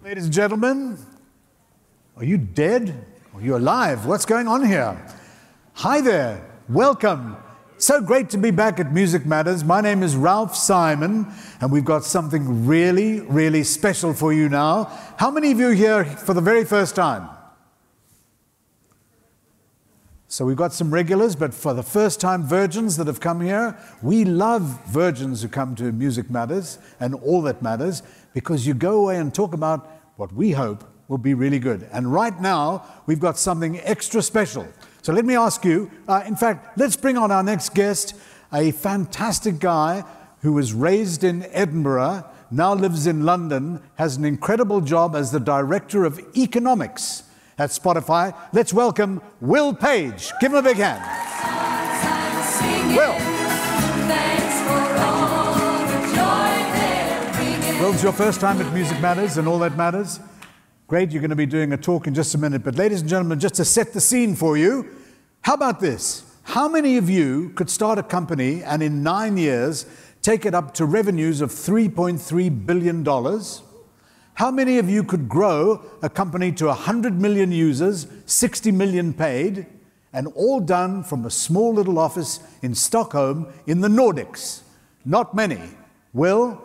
Ladies and gentlemen, are you dead? Are you alive? What's going on here? Hi there, welcome. So great to be back at Music Matters. My name is Ralph Simon, and we've got something really, really special for you now. How many of you are here for the very first time? So we've got some regulars, but for the first-time virgins that have come here, we love virgins who come to Music Matters and all that matters, because you go away and talk about what we hope will be really good. And right now, we've got something extra special. So let me ask you, in fact, let's bring on our next guest, a fantastic guy who was raised in Edinburgh, now lives in London, has an incredible job as the Director of Economics at Spotify. Let's welcome Will Page. Give him a big hand. Will. Will, it's your first time at Music Matters and all that matters. Great, you're going to be doing a talk in just a minute. But ladies and gentlemen, just to set the scene for you, how about this? How many of you could start a company and in 9 years take it up to revenues of $3.3 billion? How many of you could grow a company to 100 million users, 60 million paid, and all done from a small little office in Stockholm in the Nordics? Not many. Will,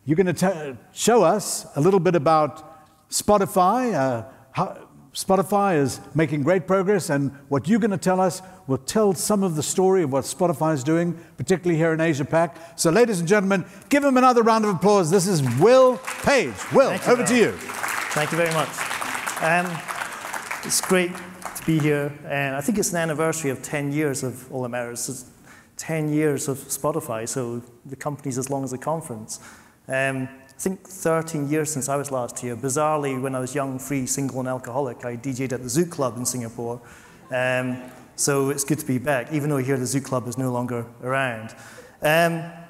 you're going to show us a little bit about Spotify. How Spotify is making great progress, and what you're going to tell us will tell some of the story of what Spotify is doing, particularly here in APAC. So ladies and gentlemen, give him another round of applause. This is Will Page. Will, over to you. Thank you very much. It's great to be here. I think it's an anniversary of 10 years of All That Matters. It's 10 years of Spotify, so the company's as long as the conference. I think 13 years since I was last here. Bizarrely, when I was young, free, single, and alcoholic, I DJ'd at the Zouk Club in Singapore. So it's good to be back, even though here the Zouk Club is no longer around.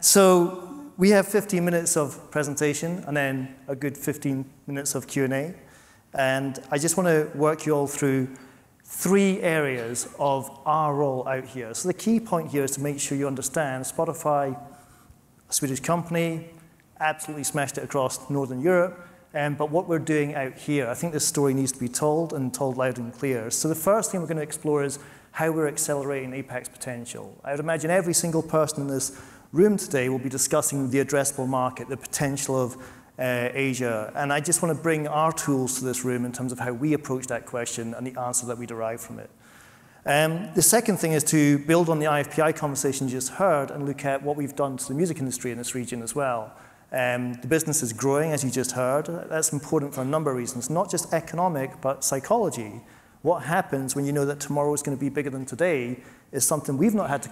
So we have 15 minutes of presentation and then a good 15 minutes of Q&A. And I just want to work you all through 3 areas of our role out here. So the key point here is to make sure you understand Spotify, a Swedish company, absolutely smashed it across Northern Europe, but what we're doing out here, I think this story needs to be told and told loud and clear. So the first thing we're going to explore is how we're accelerating APAC's potential. I would imagine every single person in this room today will be discussing the addressable market, the potential of Asia, and I just want to bring our tools to this room in terms of how we approach that question and the answer that we derive from it. The second thing is to build on the IFPI conversation you just heard and look at what we've done to the music industry in this region as well. The business is growing, as you just heard. That's important for a number of reasons, not just economic, but psychology. What happens when you know that tomorrow is going to be bigger than today is something we've not had to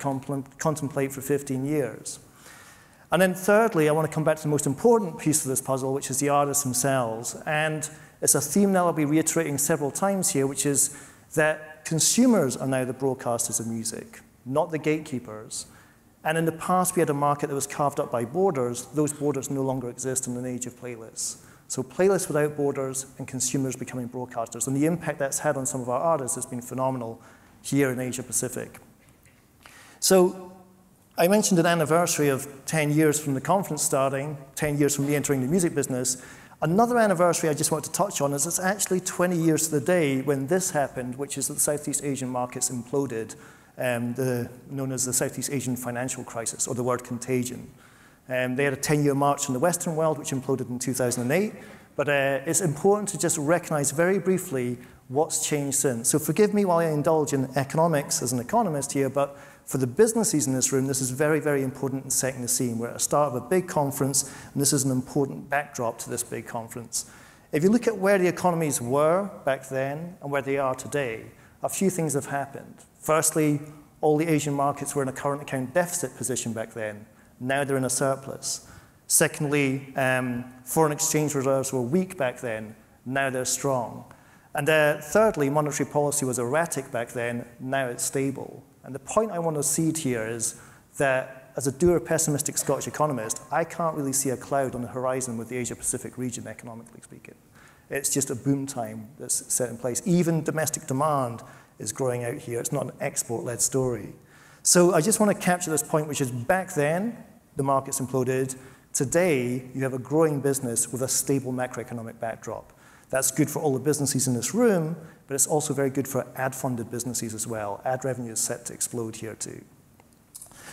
contemplate for 15 years. And then thirdly, I want to come back to the most important piece of this puzzle, which is the artists themselves. And it's a theme that I'll be reiterating several times here, which is that consumers are now the broadcasters of music, not the gatekeepers. And in the past, we had a market that was carved up by borders. Those borders no longer exist in an age of playlists. So playlists without borders and consumers becoming broadcasters. And the impact that's had on some of our artists has been phenomenal here in Asia Pacific. So I mentioned an anniversary of 10 years from the conference starting, 10 years from me entering the music business. Another anniversary I just want to touch on is it's actually 20 years to the day when this happened, which is that the Southeast Asian markets imploded. Known as the Southeast Asian financial crisis, or the word contagion. They had a 10-year march in the Western world, which imploded in 2008. But it's important to just recognize very briefly what's changed since. So forgive me while I indulge in economics as an economist here, but for the businesses in this room, this is very, very important in setting the scene. We're at the start of a big conference, and this is an important backdrop to this big conference. If you look at where the economies were back then and where they are today, a few things have happened. Firstly, all the Asian markets were in a current account deficit position back then. Now they're in a surplus. Secondly, foreign exchange reserves were weak back then. Now they're strong. And thirdly, monetary policy was erratic back then. Now it's stable. And the point I want to seed here is that as a dour, pessimistic Scottish economist, I can't really see a cloud on the horizon with the Asia-Pacific region, economically speaking. It's just a boom time that's set in place. Even domestic demand is growing out here. It's not an export-led story. So I just want to capture this point, which is back then, the markets imploded. Today, you have a growing business with a stable macroeconomic backdrop. That's good for all the businesses in this room, but it's also very good for ad-funded businesses as well. Ad revenue is set to explode here too.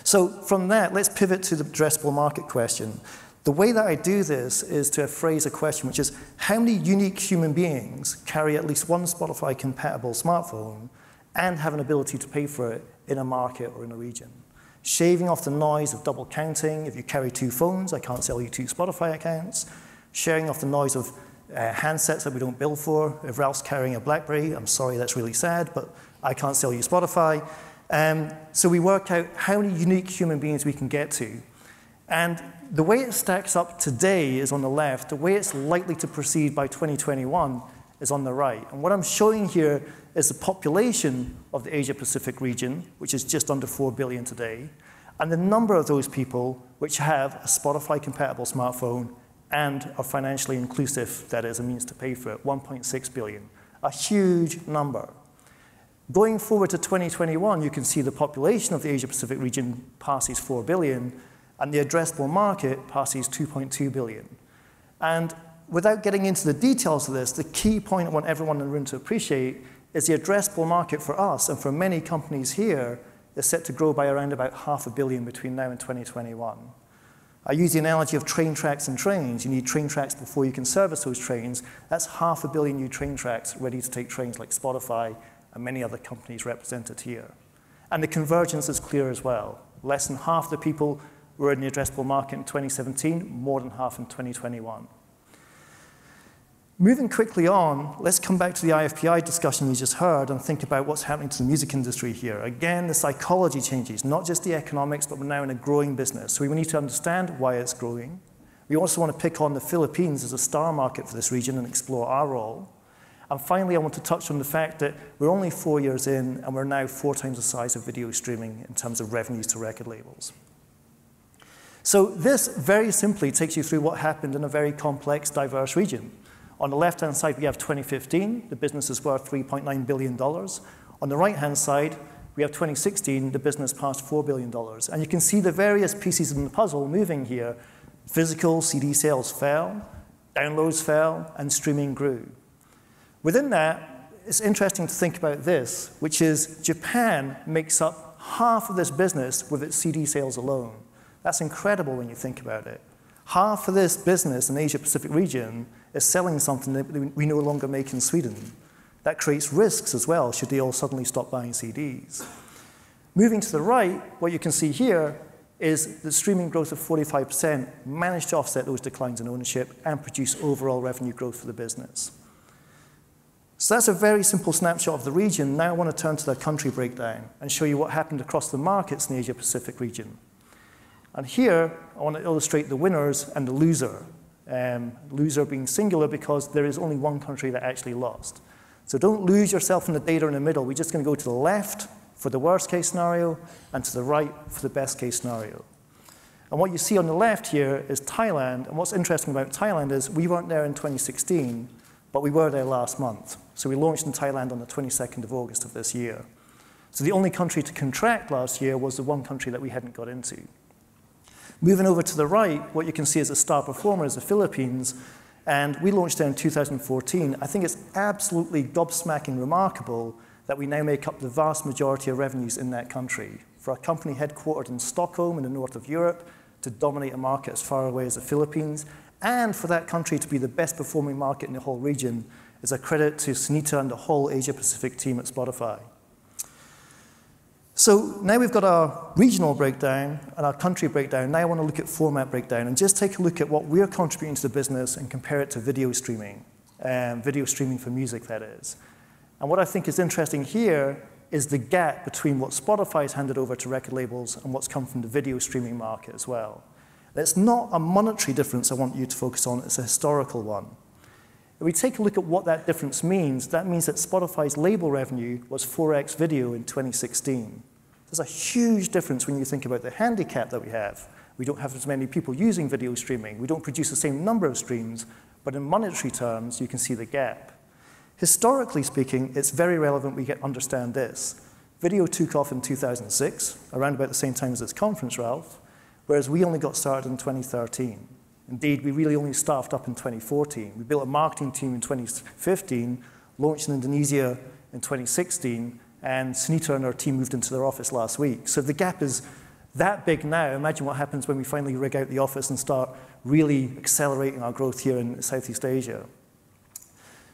So from that, let's pivot to the addressable market question. The way that I do this is to phrase a question, which is, how many unique human beings carry at least one Spotify-compatible smartphone and have an ability to pay for it in a market or in a region? Shaving off the noise of double counting. If you carry 2 phones, I can't sell you 2 Spotify accounts. Sharing off the noise of handsets that we don't bill for. If Ralph's carrying a BlackBerry, I'm sorry, that's really sad, but I can't sell you Spotify. So we work out how many unique human beings we can get to. And the way it stacks up today is on the left. The way it's likely to proceed by 2021 is on the right. And what I'm showing here is the population of the Asia-Pacific region, which is just under 4 billion today, and the number of those people which have a Spotify-compatible smartphone and are financially inclusive, that is, a means to pay for it, 1.6 billion. A huge number. Going forward to 2021, you can see the population of the Asia-Pacific region passes 4 billion, and the addressable market passes 2.2 billion. And without getting into the details of this, the key point I want everyone in the room to appreciate is the addressable market for us and for many companies here is set to grow by around about $500 million between now and 2021. I use the analogy of train tracks and trains. You need train tracks before you can service those trains. That's $500 million new train tracks ready to take trains like Spotify and many other companies represented here. And the convergence is clear as well. Less than half the people were in the addressable market in 2017, more than half in 2021. Moving quickly on, let's come back to the IFPI discussion we just heard and think about what's happening to the music industry here. Again, the psychology changes, not just the economics, but we're now in a growing business. So we need to understand why it's growing. We also want to pick on the Philippines as a star market for this region and explore our role. And finally, I want to touch on the fact that we're only 4 years in, and we're now 4 times the size of video streaming in terms of revenues to record labels. So this very simply takes you through what happened in a very complex, diverse region. On the left-hand side, we have 2015. The business is worth $3.9 billion. On the right-hand side, we have 2016. The business passed $4 billion. And you can see the various pieces in the puzzle moving here. Physical CD sales fell, downloads fell, and streaming grew. Within that, it's interesting to think about this, which is Japan makes up half of this business with its CD sales alone. That's incredible when you think about it. Half of this business in the Asia-Pacific region is selling something that we no longer make in Sweden. That creates risks as well, should they all suddenly stop buying CDs. Moving to the right, what you can see here is the streaming growth of 45% managed to offset those declines in ownership and produce overall revenue growth for the business. So that's a very simple snapshot of the region. Now I want to turn to the country breakdown and show you what happened across the markets in the Asia-Pacific region. And here, I want to illustrate the winners and the loser. Loser being singular because there is only one country that actually lost. So don't lose yourself in the data in the middle. We're just going to go to the left for the worst case scenario and to the right for the best case scenario. And what you see on the left here is Thailand. And what's interesting about Thailand is we weren't there in 2016, but we were there last month. So we launched in Thailand on the 22nd of August of this year. So the only country to contract last year was the one country that we hadn't got into. Moving over to the right, what you can see as a star performer is the Philippines, and we launched there in 2014. I think it's absolutely gobsmacking remarkable that we now make up the vast majority of revenues in that country. For a company headquartered in Stockholm in the north of Europe to dominate a market as far away as the Philippines, and for that country to be the best performing market in the whole region is a credit to Sunita and the whole Asia-Pacific team at Spotify. So now we've got our regional breakdown and our country breakdown. Now I want to look at format breakdown and just take a look at what we're contributing to the business and compare it to video streaming for music, that is. And what I think is interesting here is the gap between what Spotify's handed over to record labels and what's come from the video streaming market as well. It's not a monetary difference I want you to focus on, it's a historical one. If we take a look at what that difference means, that means that Spotify's label revenue was 4x video in 2016. There's a huge difference when you think about the handicap that we have. We don't have as many people using video streaming. We don't produce the same number of streams, but in monetary terms, you can see the gap. Historically speaking, it's very relevant we understand this. Video took off in 2006, around about the same time as this conference, Ralph. whereas we only got started in 2013. Indeed, we really only staffed up in 2014. We built a marketing team in 2015, launched in Indonesia in 2016, and Sunita and her team moved into their office last week. So if the gap is that big now, imagine what happens when we finally rig out the office and start really accelerating our growth here in Southeast Asia.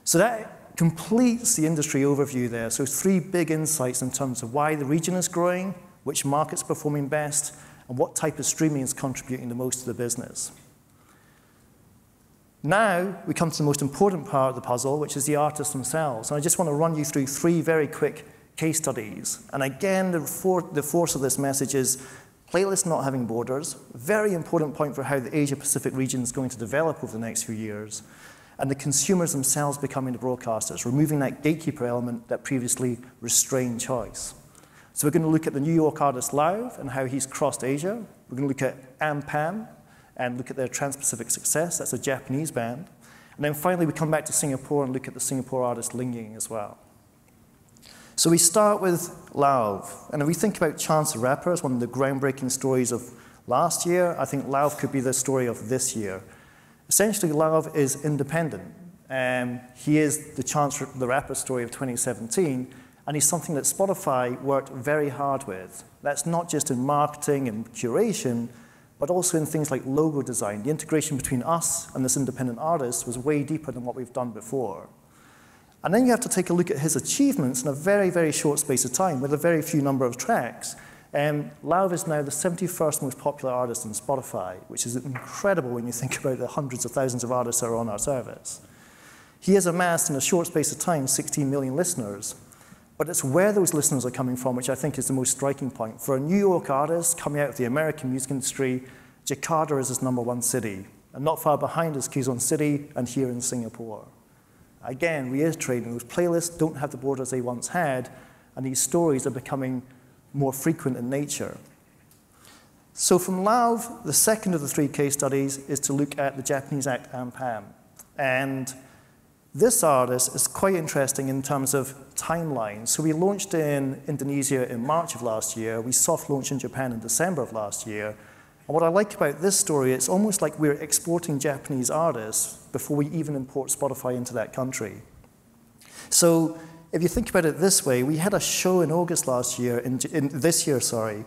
So that completes the industry overview there. So 3 big insights in terms of why the region is growing, which market's performing best, and what type of streaming is contributing the most to the business. Now, we come to the most important part of the puzzle, which is the artists themselves. And I just want to run you through 3 very quick case studies. And again, the force of this message is playlists not having borders, very important point for how the Asia-Pacific region is going to develop over the next few years, and the consumers themselves becoming the broadcasters, removing that gatekeeper element that previously restrained choice. So we're going to look at the New York artist Lauv and how he's crossed Asia. We're going to look at APAC and look at their Trans-Pacific success. That's a Japanese band. And then finally, we come back to Singapore and look at the Singapore artist Ling Ying as well. So we start with Lauv. And if we think about Chance the Rapper as one of the groundbreaking stories of last year, I think Lauv could be the story of this year. Essentially, Lauv is independent. He is the Chance the Rapper story of 2017, and he's something that Spotify worked very hard with. That's not just in marketing and curation, but also in things like logo design. The integration between us and this independent artist was way deeper than what we've done before. And then you have to take a look at his achievements in a very, very short space of time with a very few number of tracks. Lauv is now the 71st most popular artist on Spotify, which is incredible when you think about the hundreds of thousands of artists that are on our service. He has amassed in a short space of time 16 million listeners, but it's where those listeners are coming from which I think is the most striking point. For a New York artist coming out of the American music industry, Jakarta is his #1 city, and not far behind is Quezon City and here in Singapore. Again, reiterating, those playlists don't have the borders they once had, and these stories are becoming more frequent in nature. So from Lauv, the second of the 3 case studies is to look at the Japanese act APAC. And this artist is quite interesting in terms of timeline. So we launched in Indonesia in March of last year. We soft launched in Japan in December of last year. And what I like about this story, it's almost like we're exporting Japanese artists before we even import Spotify into that country. So if you think about it this way, we had a show in August last year, in Jakarta,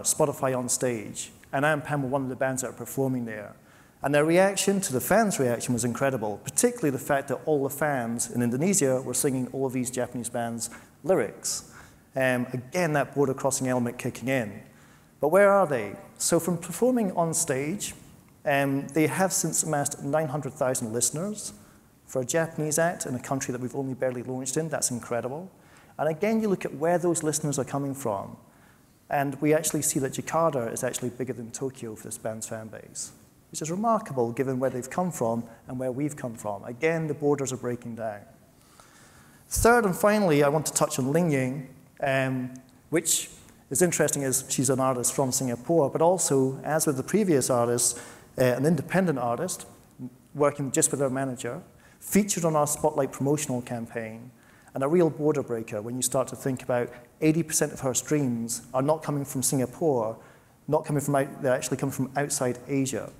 Spotify on Stage. And APAC were one of the bands that are performing there. And their reaction to the fans' reaction was incredible, particularly the fact that all the fans in Indonesia were singing all of these Japanese bands' lyrics. Again, that border-crossing element kicking in. But where are they? So from performing on stage, they have since amassed 900,000 listeners. For a Japanese act in a country that we've only barely launched in, that's incredible. And again, you look at where those listeners are coming from, and we actually see that Jakarta is actually bigger than Tokyo for this band's fan base, which is remarkable given where they've come from and where we've come from. Again, the borders are breaking down. Third and finally, I want to touch on Ling Ying, which is interesting as she's an artist from Singapore, but also, as with the previous artist, an independent artist, working just with her manager, featured on our Spotlight promotional campaign, and a real border breaker when you start to think about 80% of her streams are not coming from Singapore, they're actually coming from outside Asia.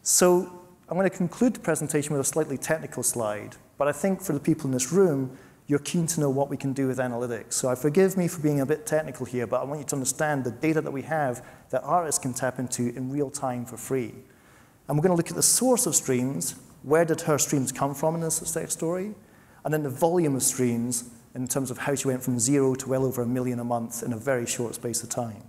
So I'm going to conclude the presentation with a slightly technical slide, but I think for the people in this room, you're keen to know what we can do with analytics. So forgive me for being a bit technical here, but I want you to understand the data that we have that artists can tap into in real time for free. And we're going to look at the source of streams, where did her streams come from in this success story, and then the volume of streams in terms of how she went from 0 to well over 1 million a month in a very short space of time.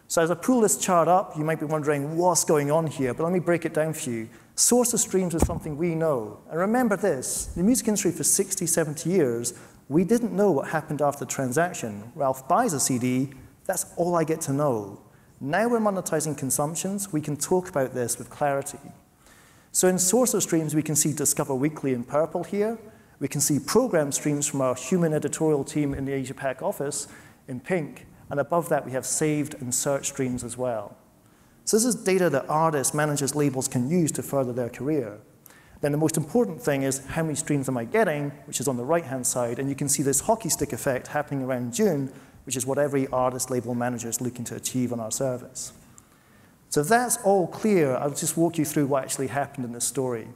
So as I pull this chart up, you might be wondering what's going on here, but let me break it down for you. Source of streams is something we know. And remember this, in the music industry for 60, 70 years, we didn't know what happened after the transaction. Ralph buys a CD, that's all I get to know. Now we're monetizing consumptions, we can talk about this with clarity. So in source of streams, we can see Discover Weekly in purple here. We can see program streams from our human editorial team in the Asia-Pac office in pink. And above that, we have saved and search streams as well. So this is data that artists, managers, labels can use to further their career. Then the most important thing is how many streams am I getting, which is on the right-hand side. And you can see this hockey stick effect happening around June which is what every artist label manager is looking to achieve on our service. So if that's all clear, I'll just walk you through what actually happened in this story.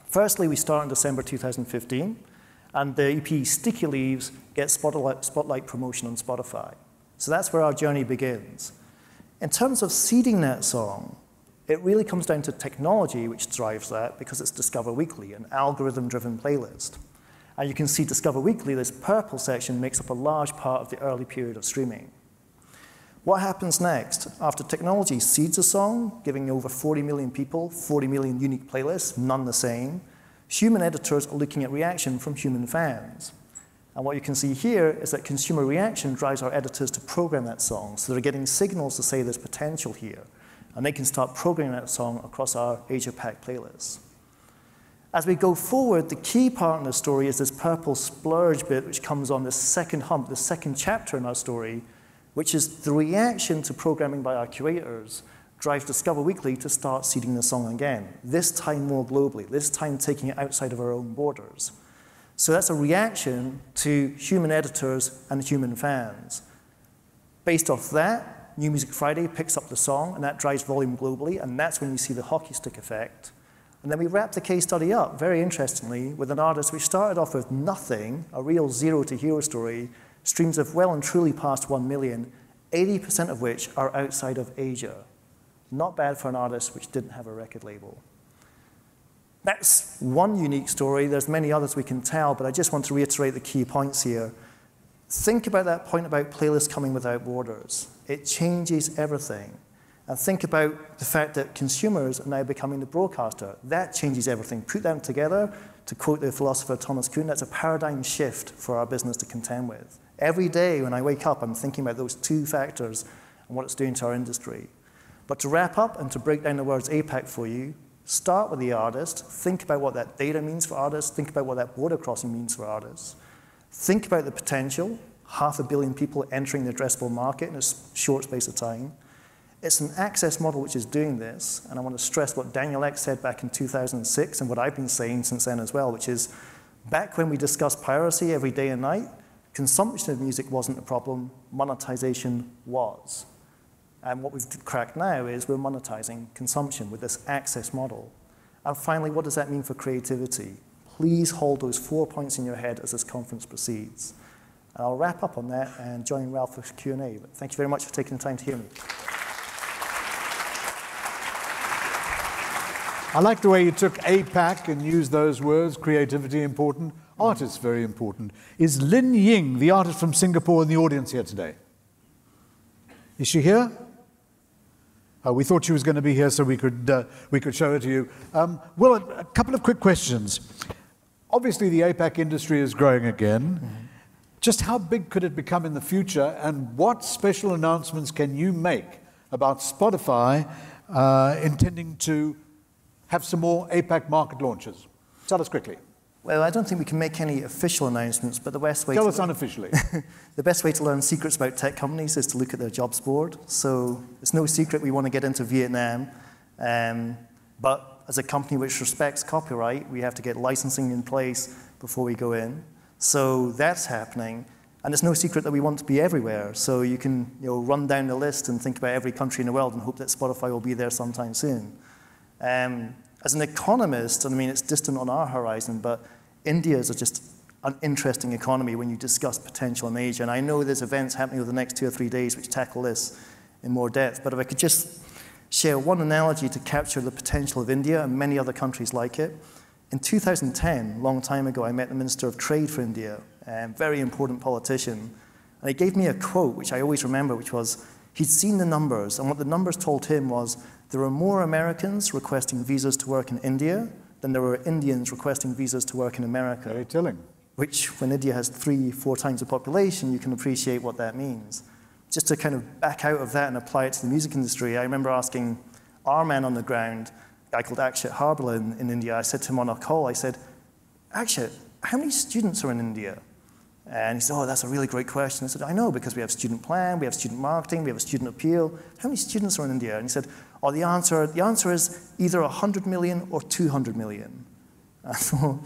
Firstly, we start in December 2015, and the EP Sticky Leaves gets spotlight promotion on Spotify. So that's where our journey begins. In terms of seeding that song, it really comes down to technology which drives that, because it's Discover Weekly, an algorithm-driven playlist. And you can see Discover Weekly, this purple section, makes up a large part of the early period of streaming. What happens next? After technology seeds a song, giving over 40 million people 40 million unique playlists, none the same, human editors are looking at reaction from human fans. And what you can see here is that consumer reaction drives our editors to program that song. So they're getting signals to say there's potential here. And they can start programming that song across our APAC playlists. As we go forward, the key part in the story is this purple splurge bit, which comes on this second hump, the second chapter in our story, which is the reaction to programming by our curators drives Discover Weekly to start seeding the song again, this time more globally, this time taking it outside of our own borders. So that's a reaction to human editors and human fans. Based off that, New Music Friday picks up the song, and that drives volume globally, and that's when you see the hockey stick effect. And then we wrap the case study up, very interestingly, with an artist which started off with nothing, a real zero to hero story, streams have well and truly passed 1 million, 80% of which are outside of Asia. Not bad for an artist which didn't have a record label. That's one unique story. There's many others we can tell, but I just want to reiterate the key points here. Think about that point about playlists coming without borders. It changes everything. And think about the fact that consumers are now becoming the broadcaster. That changes everything. Put them together, to quote the philosopher Thomas Kuhn, that's a paradigm shift for our business to contend with. Every day when I wake up, I'm thinking about those two factors and what it's doing to our industry. But to wrap up and to break down the words APAC for you, start with the artist, think about what that data means for artists, think about what that border crossing means for artists. Think about the potential, 500 million people entering the addressable market in a short space of time. It's an access model which is doing this, and I want to stress what Daniel Ek said back in 2006 and what I've been saying since then as well, which is back when we discussed piracy every day and night, consumption of music wasn't a problem, monetization was. And what we've cracked now is we're monetizing consumption with this access model. And finally, what does that mean for creativity? Please hold those 4 points in your head as this conference proceeds. And I'll wrap up on that and join Ralph for Q&A. But thank you very much for taking the time to hear me. I like the way you took APAC and used those words, creativity important, artists very important. Is Lin Ying, the artist from Singapore, in the audience here today? Is she here? We thought she was going to be here so we could show her to you. Well, a couple of quick questions. Obviously, the APAC industry is growing again. Mm-hmm. Just how big could it become in the future, and what special announcements can you make about Spotify intending to have some more APAC market launches? Tell us quickly. Well, I don't think we can make any official announcements, but the best way Tell us unofficially. The best way to learn secrets about tech companies is to look at their jobs board. So it's no secret we want to get into Vietnam, but as a company which respects copyright, we have to get licensing in place before we go in. So that's happening. And it's no secret that we want to be everywhere. So you can run down the list and think about every country in the world and hope that Spotify will be there sometime soon. As an economist, and I mean, it's distant on our horizon, but India is just an interesting economy when you discuss potential in Asia. And I know there's events happening over the next 2 or 3 days which tackle this in more depth. But if I could just share one analogy to capture the potential of India and many other countries like it. In 2010, a long time ago, I met the Minister of Trade for India, a very important politician. And he gave me a quote, which I always remember, which was, he'd seen the numbers, and what the numbers told him was, there are more Americans requesting visas to work in India than there were Indians requesting visas to work in America. Very telling. Which, when India has 3-4 times the population, you can appreciate what that means. Just to kind of back out of that and apply it to the music industry, I remember asking our man on the ground, a guy called Akshat Harbala in India, I said to him on a call, I said, Akshat, how many students are in India? And he said, oh, that's a really great question. I said, I know, because we have student plan, we have student marketing, we have a student appeal. How many students are in India? And he said, oh, the answer is either 100 million or 200 million. I thought,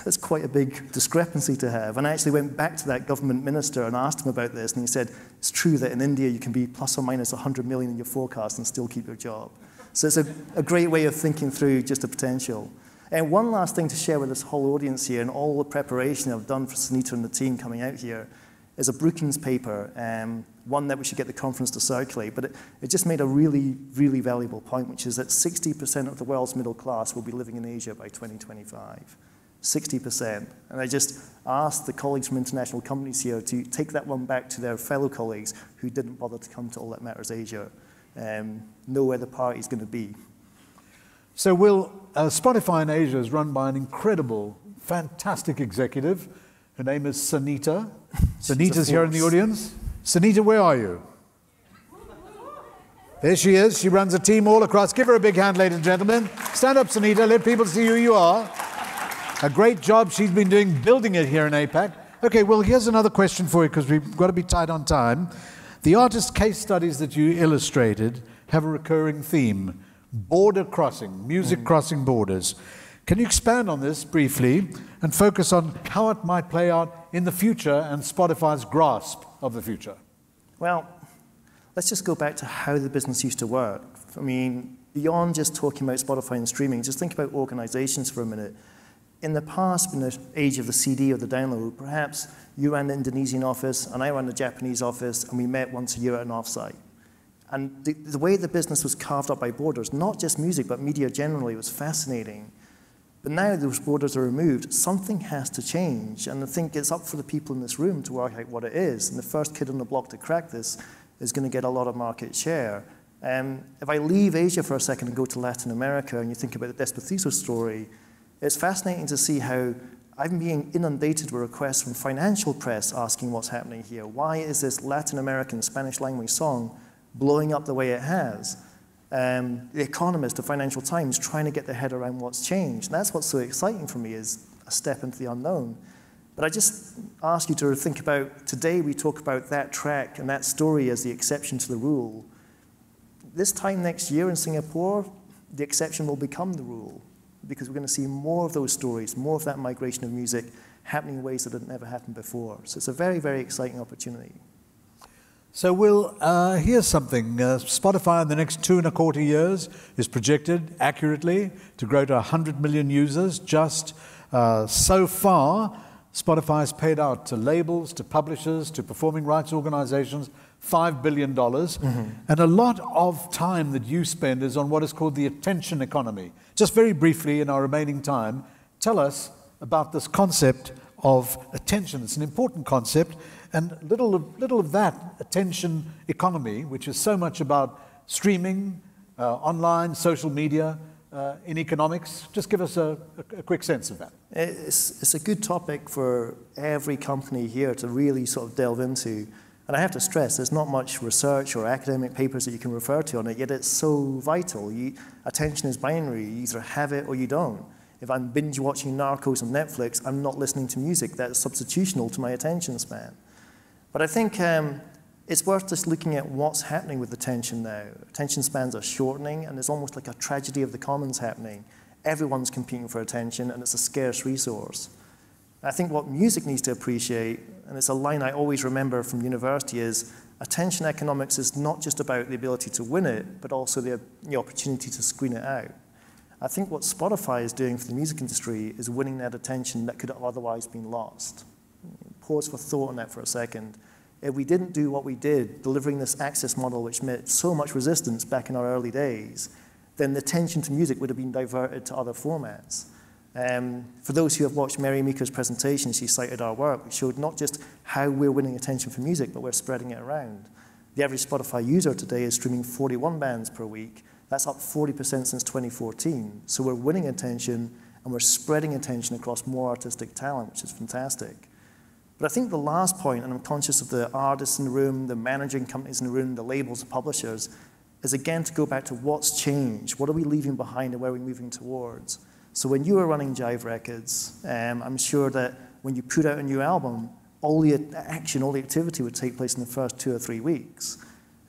That's quite a big discrepancy to have. And I actually went back to that government minister and asked him about this, and he said, it's true that in India you can be plus or minus 100 million in your forecast and still keep your job. So it's a great way of thinking through just the potential. And one last thing to share with this whole audience here, and all the preparation I've done for Sunita and the team coming out here, is a Brookings paper, one that we should get the conference to circulate, but it just made a really, really valuable point, which is that 60% of the world's middle class will be living in Asia by 2025. 60%. And I just asked the colleagues from international companies here to take that one back to their fellow colleagues who didn't bother to come to All That Matters Asia, know where the party's going to be. So Will, Spotify in Asia is run by an incredible, fantastic executive. Her name is Sunita. Sunita's here in the audience. Sunita, where are you? There she is. She runs a team all across. Give her a big hand, ladies and gentlemen. Stand up, Sunita. Let people see who you are. A great job she's been doing building it here in APAC. Okay, well, here's another question for you because we've got to be tight on time. The artist case studies that you illustrated have a recurring theme, border crossing, music crossing borders. Can you expand on this briefly and focus on how it might play out in the future and Spotify's grasp of the future? Well, let's just go back to how the business used to work. I mean, beyond just talking about Spotify and streaming, just think about organizations for a minute. In the past, in the age of the CD or the download, perhaps you ran the Indonesian office and I ran the Japanese office and we met once a year at an offsite. And the way the business was carved up by borders, not just music, but media generally, was fascinating. But now those borders are removed, something has to change. And I think it's up for the people in this room to work out what it is. And the first kid on the block to crack this is going to get a lot of market share. If I leave Asia for a second and go to Latin America and you think about the Despacito story, it's fascinating to see how I'm being inundated with requests from financial press asking what's happening here. Why is this Latin American Spanish language song blowing up the way it has? The Economist, the Financial Times, trying to get their head around what's changed. And that's what's so exciting for me, is a step into the unknown. But I just ask you to think about, today we talk about that track and that story as the exception to the rule. This time next year in Singapore, the exception will become the rule, because we're going to see more of those stories, more of that migration of music happening in ways that had never happened before. So it's a very, very exciting opportunity. So Will, here's something. Spotify in the next 2.25 years is projected accurately to grow to 100 million users. Just so far, Spotify has paid out to labels, to publishers, to performing rights organizations, $5 billion. And a lot of time that you spend is on what is called the attention economy. Just very briefly in our remaining time, tell us about this concept of attention. It's an important concept, and little of that attention economy, which is so much about streaming, online, social media, in economics. Just give us a quick sense of that. It's a good topic for every company here to really sort of delve into. And I have to stress, there's not much research or academic papers that you can refer to on it, yet it's so vital. Attention is binary. You either have it or you don't. If I'm binge watching Narcos on Netflix, I'm not listening to music. That's substitutional to my attention span. But I think it's worth just looking at what's happening with attention now. Attention spans are shortening, and there's almost like a tragedy of the commons happening. Everyone's competing for attention, and it's a scarce resource. I think what music needs to appreciate, and it's a line I always remember from university, is attention economics is not just about the ability to win it, but also the opportunity to screen it out. I think what Spotify is doing for the music industry is winning that attention that could have otherwise been lost. Pause for thought on that for a second. If we didn't do what we did, delivering this access model which met so much resistance back in our early days, then the attention to music would have been diverted to other formats. For those who have watched Mary Meeker's presentation, she cited our work, which showed not just how we're winning attention for music, but we're spreading it around. The average Spotify user today is streaming 41 bands per week. That's up 40% since 2014. So we're winning attention, and we're spreading attention across more artistic talent, which is fantastic. But I think the last point, and I'm conscious of the artists in the room, the managing companies in the room, the labels, the publishers, is again to go back to what's changed. What are we leaving behind and where are we moving towards? So when you were running Jive Records, I'm sure that when you put out a new album, all the action, all the activity would take place in the first 2 or 3 weeks.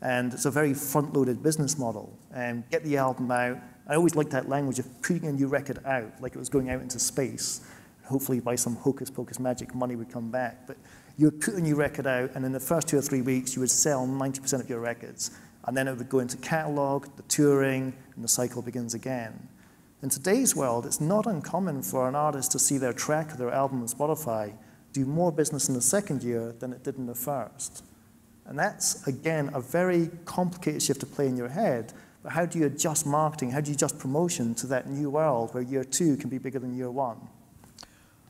And it's a very front-loaded business model. Get the album out. I always like that language of putting a new record out, like it was going out into space. hopefully by some hocus-pocus magic, money would come back. But you would put a new record out, and in the first 2 or 3 weeks, you would sell 90% of your records. And then it would go into catalog, the touring, and the cycle begins again. In today's world, it's not uncommon for an artist to see their track or their album on Spotify do more business in the second year than it did in the first. And that's, again, a very complicated shift to play in your head. But how do you adjust marketing? How do you adjust promotion to that new world where year 2 can be bigger than year 1?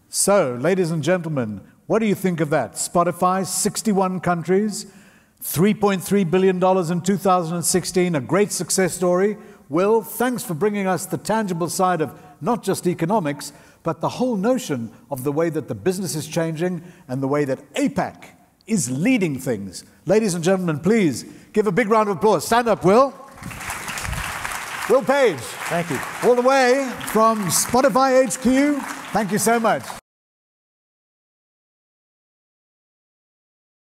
So, ladies and gentlemen, what do you think of that? Spotify, 61 countries, $3.3 billion in 2016, a great success story. Will, thanks for bringing us the tangible side of not just economics, but the whole notion of the way that the business is changing and the way that APAC is leading things. Ladies and gentlemen, please give a big round of applause. Stand up, Will. Will Page. Thank you. All the way from Spotify HQ. Thank you so much.